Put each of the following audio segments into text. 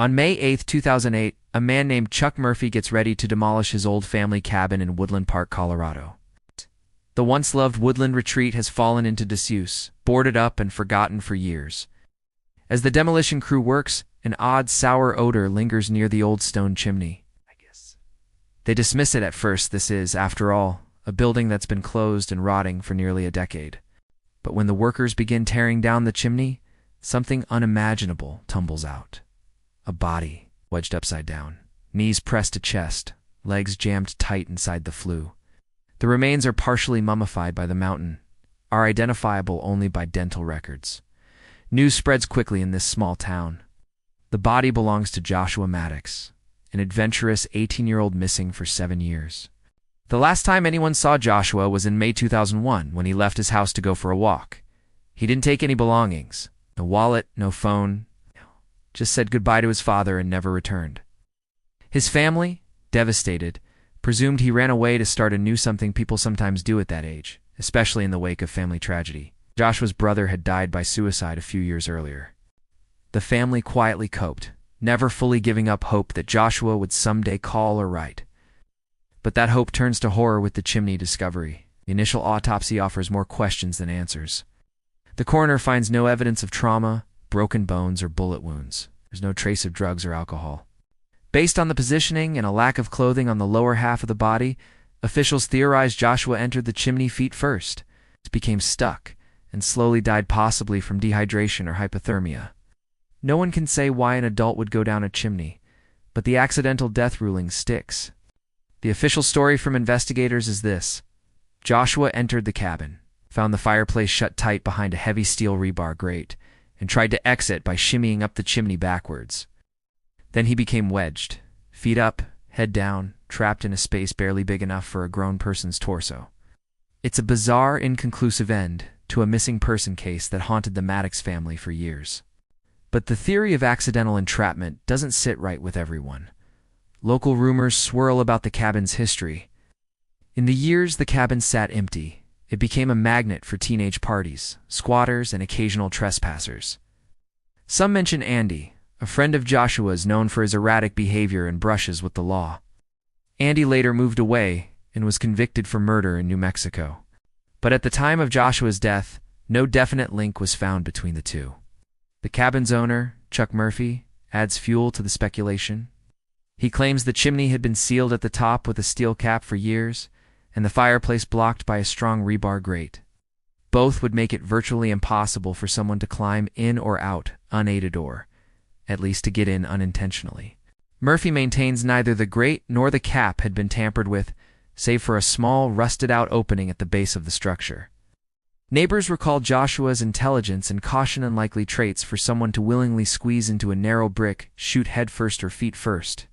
On May 8, 2008, a man named Chuck Murphy gets ready to demolish his old family cabin in Woodland Park, Colorado. The once-loved woodland retreat has fallen into disuse, boarded up and forgotten for years. As the demolition crew works, an odd, sour odor lingers near the old stone chimney. They dismiss it at first. This is, after all, a building that's been closed and rotting for nearly a decade. But when the workers begin tearing down the chimney, something unimaginable tumbles out. A body, wedged upside down, knees pressed to chest, legs jammed tight inside the flue. The remains are partially mummified by the mountain, are identifiable only by dental records. News spreads quickly in this small town. The body belongs to Joshua Maddux, an adventurous 18-year-old missing for 7 years. The last time anyone saw Joshua was in May 2001 when he left his house to go for a walk. He didn't take any belongings, no wallet, no phone, just said goodbye to his father and never returned. His family, devastated, presumed he ran away to start anew, something people sometimes do at that age, especially in the wake of family tragedy. Joshua's brother had died by suicide a few years earlier. The family quietly coped, never fully giving up hope that Joshua would someday call or write. But that hope turns to horror with the chimney discovery. The initial autopsy offers more questions than answers. The coroner finds no evidence of trauma, broken bones, or bullet wounds. There's no trace of drugs or alcohol. Based on the positioning and a lack of clothing on the lower half of the body, officials theorized Joshua entered the chimney feet first, became stuck, and slowly died, possibly from dehydration or hypothermia. No one can say why an adult would go down a chimney, but the accidental death ruling sticks. The official story from investigators is this: Joshua entered the cabin, found the fireplace shut tight behind a heavy steel rebar grate, and tried to exit by shimmying up the chimney backwards. Then he became wedged, feet up, head down, trapped in a space barely big enough for a grown person's torso. It's a bizarre, inconclusive end to a missing person case that haunted the Maddux family for years. But the theory of accidental entrapment doesn't sit right with everyone. Local rumors swirl about the cabin's history. In the years the cabin sat empty, it became a magnet for teenage parties, squatters, and occasional trespassers. Some mention Andy, a friend of Joshua's known for his erratic behavior and brushes with the law. Andy later moved away and was convicted for murder in New Mexico. But at the time of Joshua's death, no definite link was found between the two. The cabin's owner, Chuck Murphy, adds fuel to the speculation. He claims the chimney had been sealed at the top with a steel cap for years, and the fireplace blocked by a strong rebar grate. Both would make it virtually impossible for someone to climb in or out unaided, or at least to get in unintentionally. Murphy maintains neither the grate nor the cap had been tampered with, save for a small, rusted-out opening at the base of the structure. Neighbors recall Joshua's intelligence and caution, unlikely traits for someone to willingly squeeze into a narrow brick, shoot headfirst or feet first.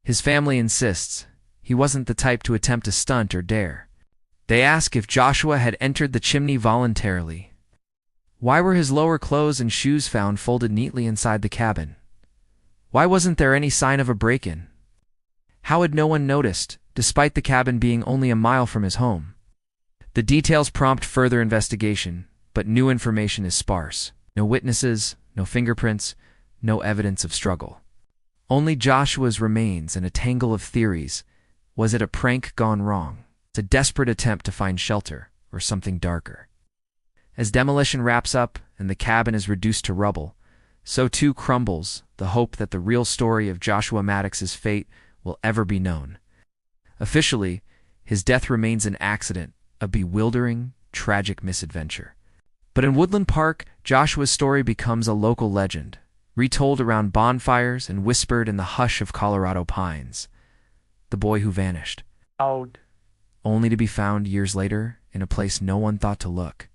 His family insists he wasn't the type to attempt a stunt or dare. They ask if Joshua had entered the chimney voluntarily. Why were his lower clothes and shoes found folded neatly inside the cabin? Why wasn't there any sign of a break-in? How had no one noticed, despite the cabin being only a mile from his home? The details prompt further investigation, but new information is sparse. No witnesses, no fingerprints, no evidence of struggle. Only Joshua's remains and a tangle of theories. Was it a prank gone wrong? It's a desperate attempt to find shelter, or something darker. As demolition wraps up and the cabin is reduced to rubble, so too crumbles the hope that the real story of Joshua Maddux's fate will ever be known. Officially, his death remains an accident, a bewildering, tragic misadventure. But in Woodland Park, Joshua's story becomes a local legend, retold around bonfires and whispered in the hush of Colorado pines. The boy who vanished, only to be found years later in a place no one thought to look.